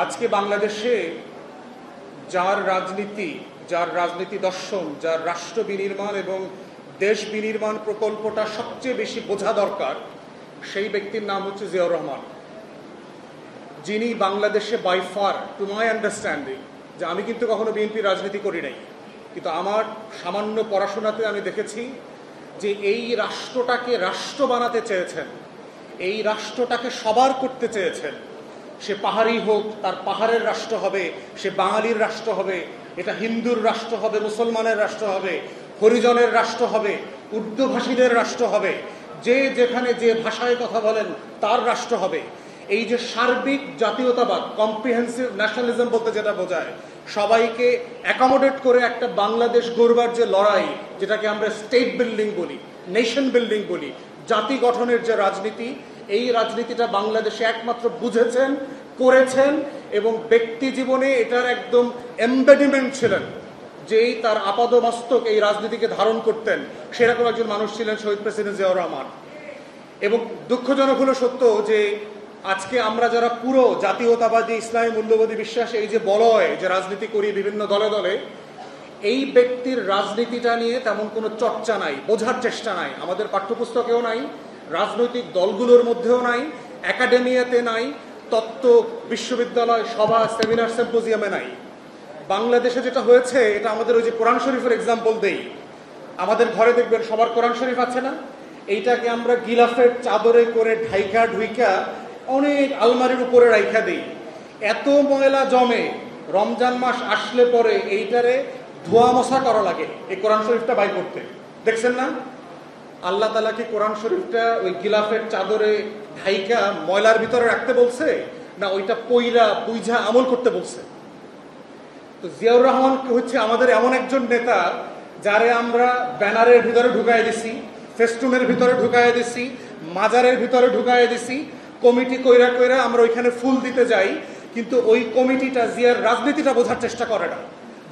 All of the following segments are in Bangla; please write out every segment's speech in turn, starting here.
আজকে বাংলাদেশে যার রাজনীতি দর্শন, যার রাষ্ট্র বিনির্মাণ এবং দেশ বিনির্মাণ প্রকল্পটা সবচেয়ে বেশি বোঝা দরকার, সেই ব্যক্তির নাম হচ্ছে জিয়াউর রহমান, যিনি বাংলাদেশে by far, to my understanding, যে আমি কিন্তু কখনো বিএনপি রাজনীতি করি নাই, কিন্তু আমার সামান্য পড়াশোনাতে আমি দেখেছি যে এই রাষ্ট্রটাকে রাষ্ট্র বানাতে চেয়েছেন, এই রাষ্ট্রটাকে সবার করতে চেয়েছেন। সে পাহাড়ি হোক, তার পাহাড়ের রাষ্ট্র হবে, সে বাঙালির রাষ্ট্র হবে, এটা হিন্দুর রাষ্ট্র হবে, মুসলমানের রাষ্ট্র হবে, হরিজনের রাষ্ট্র হবে, উর্দুভাষীদের রাষ্ট্র হবে, যে যেখানে যে ভাষায় কথা বলেন তার রাষ্ট্র হবে। এই যে সার্বিক জাতীয়তাবাদ, কম্প্রিহেন্সিভ ন্যাশনালিজম বলতে যেটা বোঝায়, সবাইকে অ্যাকোমোডেট করে একটা বাংলাদেশ গড়বার যে লড়াই, যেটাকে আমরা স্টেট বিল্ডিং বলি, নেশন বিল্ডিং বলি, জাতি গঠনের যে রাজনীতি, এই রাজনীতিটা বাংলাদেশে একমাত্র বুঝেছেন, করেছেন এবং ব্যক্তি জীবনে এটার একদম এমবেডিমেন্ট ছিলেন, যেই তার আপাদমস্তক এই রাজনীতিকে ধারণ করতেন, সেরকম একজন মানুষ ছিলেন শহীদ প্রেসিডেন্ট জিয়াউর রহমান। এবং দুঃখজনক হলো সত্য যে আজকে আমরা যারা পুরো জাতীয়তাবাদী ইসলামী মূল্যবোধী বিশ্বাস, এই যে বলয় যে রাজনীতি করি বিভিন্ন দলে দলে, এই ব্যক্তির রাজনীতিটা নিয়ে তেমন কোনো চর্চা নাই, বোঝার চেষ্টা নাই, আমাদের পাঠ্যপুস্তকেও নাই, রাজনৈতিক দলগুলোর মধ্যেও নাই, একাডেমিয়াতে নাই, তত্ত্ব বিশ্ববিদ্যালয় সভা সেমিনার সিম্পোজিয়ামে নাই। বাংলাদেশে যেটা হয়েছে, এটা আমাদের ওই যে কোরআন শরীফের এক্সাম্পল দেই, আমাদের ঘরে দেখবেন সবার কোরআন শরীফ আছে না, এইটাকে আমরা গিলাফের চাদরে করে ঢাইকা ঢুইকা অনেক আলমারির উপরে রাইখা দিই। এত ময়লা জমে, রমজান মাস আসলে পরে এইটারে ধোয়া মশা করা লাগে এই কোরআন শরীফটা বাই করতে, দেখছেন না? আল্লাহ তাআলা কি কোরআন শরীফটা ওই গিলাফের চাদরে ঢাইকা ময়লার ভিতরে রাখতে বলছে, না ওইটা পইরা বুইঝা আমল করতে বলছে? তো জিয়াউর রহমান হচ্ছে আমাদের এমন একজন নেতা, যারে আমরা ব্যানারের ভিতরে ঢুকাই দিছি, ফেস্টুনের ভিতরে ঢুকাই দিছি, মাজারের ভিতরে ঢুকাই দিছি, কমিটি কইরা কইরা আমরা ওইখানে ফুল দিতে যাই, কিন্তু ওই কমিটিটা জিয়ার রাজনীতিটা বোঝার চেষ্টা করে না,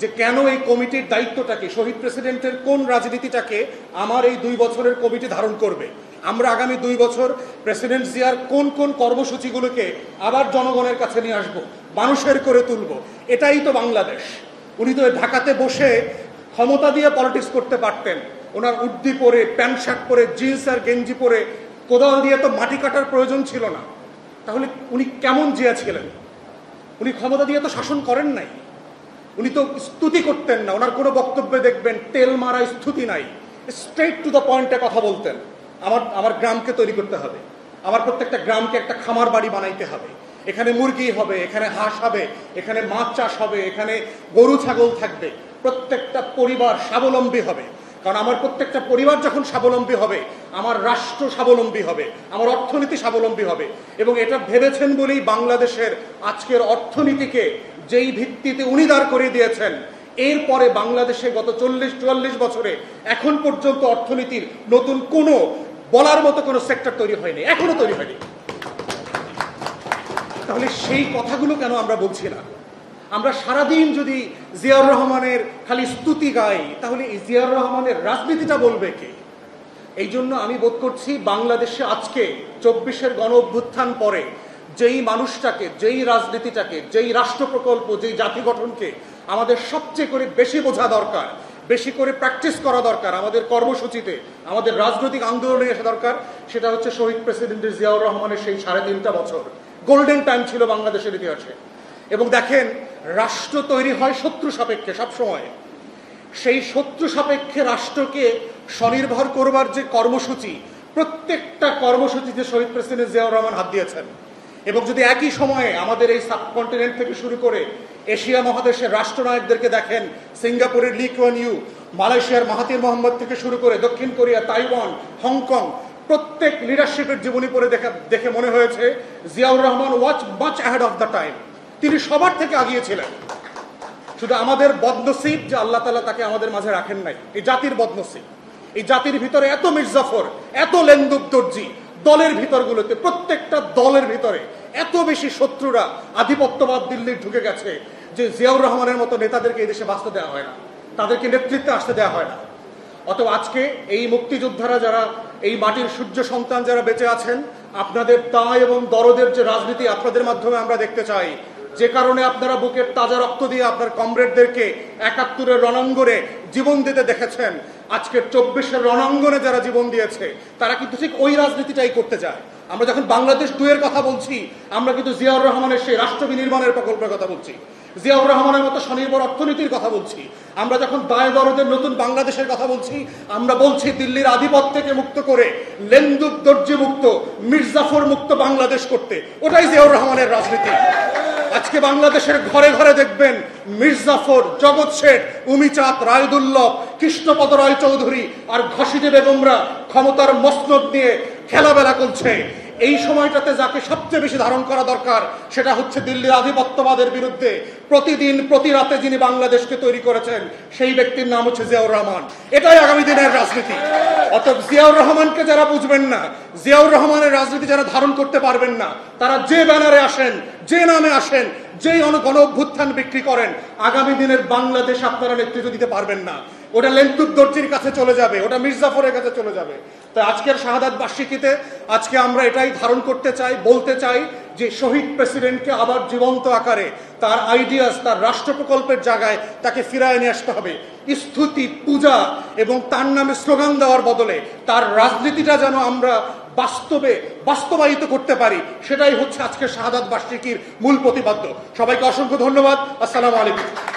যে কেন এই কমিটির দায়িত্বটাকে, শহীদ প্রেসিডেন্টের কোন রাজনীতিটাকে আমার এই 2 বছরের কমিটি ধারণ করবে, আমরা আগামী 2 বছর প্রেসিডেন্ট জিয়ার কোন কোন কর্মসূচিগুলোকে আবার জনগণের কাছে নিয়ে আসবো, মানুষের করে তুলবো। এটাই তো বাংলাদেশ। উনি তো ঢাকাতে বসে ক্ষমতা দিয়ে পলিটিক্স করতে পারতেন, ওনার উর্দি পরে, প্যান্ট শার্ট পরে, জিন্স আর গেঞ্জি পরে, কোদাল দিয়ে তো মাটি কাটার প্রয়োজন ছিল না। তাহলে উনি কেমন জিয়া ছিলেন? উনি ক্ষমতা দিয়ে তো শাসন করেন নাই, উনি তো স্তুতি করতেন না, ওনার কোনো বক্তব্যে দেখবেন তেল মারা স্তুতি নাই, স্ট্রেট টু দ্য পয়েন্টে কথা বলতেন। আমার গ্রামকে তৈরি করতে হবে, আমার প্রত্যেকটা গ্রামকে একটা খামার বাড়ি বানাইতে হবে, এখানে মুরগি হবে, এখানে হাঁস হবে, এখানে মাছ চাষ হবে, এখানে গরু ছাগল থাকবে, প্রত্যেকটা পরিবার স্বাবলম্বী হবে। কারণ আমার প্রত্যেকটা পরিবার যখন স্বাবলম্বী হবে, আমার রাষ্ট্র স্বাবলম্বী হবে, আমার অর্থনীতি স্বাবলম্বী হবে। এবং এটা ভেবেছেন বলেই বাংলাদেশের আজকের অর্থনীতিকে যেই ভিত্তিতে উনি দাঁড় করিয়ে দিয়েছেন, এরপরে বাংলাদেশে গত 40-44 বছরে এখন পর্যন্ত অর্থনীতির নতুন কোনো বলার মতো কোনো সেক্টর তৈরি হয়নি, এখনো তৈরি হয়নি। তাহলে সেই কথাগুলো কেন আমরা বলছি না? আমরা সারাদিন যদি জিয়াউর রহমানের খালি স্তুতি গাই, তাহলে এই জিয়াউর রহমানের রাজনীতিটা বলবে কে? এই জন্য আমি বোধ করছি বাংলাদেশে আজকে 24-এর গণ অভ্যুত্থান পরে যেই মানুষটাকে, যেই রাজনীতিটাকে, যেই রাষ্ট্র প্রকল্প, যেই জাতি গঠনকে আমাদের সবচেয়ে করে বেশি বোঝা দরকার, বেশি করে প্র্যাকটিস করা দরকার, আমাদের কর্মসূচিতে, আমাদের রাজনৈতিক আন্দোলনে আসা দরকার, সেটা হচ্ছে শহীদ প্রেসিডেন্ট জিয়াউর রহমানের সেই 3.5 বছর গোল্ডেন টাইম ছিল বাংলাদেশের ইতিহাসে। এবং দেখেন, রাষ্ট্র তৈরি হয় শত্রু সাপেক্ষে সবসময়। সেই শত্রু সাপেক্ষে রাষ্ট্রকে স্বনির্ভর করবার যে কর্মসূচি, প্রত্যেকটা কর্মসূচিতে শহীদ প্রেসিডেন্ট জিয়াউর রহমান হাত দিয়েছেন। এবং যদি একই সময়ে আমাদের এই সাবকন্টিনেন্ট থেকে শুরু করে এশিয়া মহাদেশের রাষ্ট্রনায়কদেরকে দেখেন, সিঙ্গাপুরের লি কুয়ান ইউ, মালয়েশিয়ার মাহাতির মোহাম্মদ থেকে শুরু করে দক্ষিণ কোরিয়া, তাইওয়ান, হংকং, প্রত্যেক লিডারশিপের জীবনী পড়ে দেখে মনে হয়েছে জিয়াউর রহমান ওয়াজ much ahead of the time. তিনি সবার থেকে আগিয়েছিলেন। শুধু আমাদের বদনসিব যে আল্লাহ তাআলা তাকে আমাদের মাঝে রাখেন নাই, এই জাতির বদনসিব। এই জাতির ভিতরে এত মির্জাফর, এত লেন্দুক দর্জি, দলের ভিতরগুলোতে, প্রত্যেকটা দলের ভিতরে এত বেশি শত্রুরা, আধিপত্যবাদ দিল্লির ঢুকে গেছে যে জিয়াউর রহমানের মতো নেতাদেরকে এই দেশে বাঁচতে দেওয়া হয় না, তাদেরকে নেতৃত্বে আসতে দেওয়া হয় না। অতএব আজকে এই মুক্তিযোদ্ধারা যারা, এই মাটির সূর্য সন্তান যারা বেঁচে আছেন, আপনাদের দায় এবং দরদের যে রাজনীতি আপনাদের মাধ্যমে আমরা দেখতে চাই, যে কারণে আপনারা বুকের তাজা রক্ত দিয়ে আপনার কমরেডদেরকে ৭১-এর রণাঙ্গনে জীবন দিতে দেখেছেন। আজকের ২৪-এর রণাঙ্গনে যারা জীবন দিয়েছে তারা কিন্তু ঠিক ওই রাজনীতিটাই করতে চায়। আমরা যখন বাংলাদেশ ২-এর কথা বলছি, আমরা কিন্তু জিয়াউর রহমানের সেই রাষ্ট্র বিনির্মাণের প্রকল্পের কথা বলছি, জিয়াউর রহমানের মতো স্বনির্ভর অর্থনীতির কথা বলছি। আমরা যখন দায় দরদের নতুন বাংলাদেশের কথা বলছি, আমরা বলছি দিল্লির আধিপত্যকে মুক্ত করে লেন্দুক দর্জি মুক্ত, মির্জাফর মুক্ত বাংলাদেশ করতে। ওটাই জিয়াউর রহমানের রাজনীতি। আজকে বাংলাদেশের ঘরে ঘরে দেখবেন মির্জাফর, জগৎ শেঠ, উমিচাঁদ, রায়দুল্লভ, কৃষ্ণপদ রায় চৌধুরী আর ঘসিটে বেগমরা ক্ষমতার মসনদ নিয়ে খেলাবেলা করছে। এই সময়টাতে যাকে সবচেয়ে বেশি ধারণ করা দরকার সেটা হচ্ছে দিল্লির আধিপত্যবাদের বিরুদ্ধে প্রতিদিন প্রতি রাতে যিনি বাংলাদেশকে তৈরি করেছেন, সেই ব্যক্তির নাম হচ্ছে জিয়াউর রহমান। এটাই আগামী দিনের রাজনীতি। অতএব জিয়াউর রহমানকে যারা বুঝবেন না, জিয়াউর রহমানের রাজনীতি যারা ধারণ করতে পারবেন না, তারা যে ব্যানারে আসেন, যে নামে আসেন, যেই গণ অভ্যুত্থান বিক্রি করেন, আগামী দিনের বাংলাদেশ আপনারা নেতৃত্ব দিতে পারবেন না। ওটা লেন্দুক দর্জির কাছে চলে যাবে, ওটা মির্জাফরের কাছে চলে যাবে। তাই আজকের শাহাদাত বার্ষিকীতে আজকে আমরা এটাই ধারণ করতে চাই, বলতে চাই যে শহীদ প্রেসিডেন্টকে আবার জীবন্ত আকারে তার আইডিয়াস, তার রাষ্ট্র প্রকল্পের জায়গায় তাকে ফিরায় নিয়ে আসতে হবে। স্তুতি, পূজা এবং তার নামে স্লোগান দেওয়ার বদলে তার রাজনীতিটা যেন আমরা বাস্তবায়িত করতে পারি, সেটাই হচ্ছে আজকের শাহাদাত বার্ষিকীর মূল প্রতিপাদ্য। সবাইকে অসংখ্য ধন্যবাদ। আসসালামু আলাইকুম।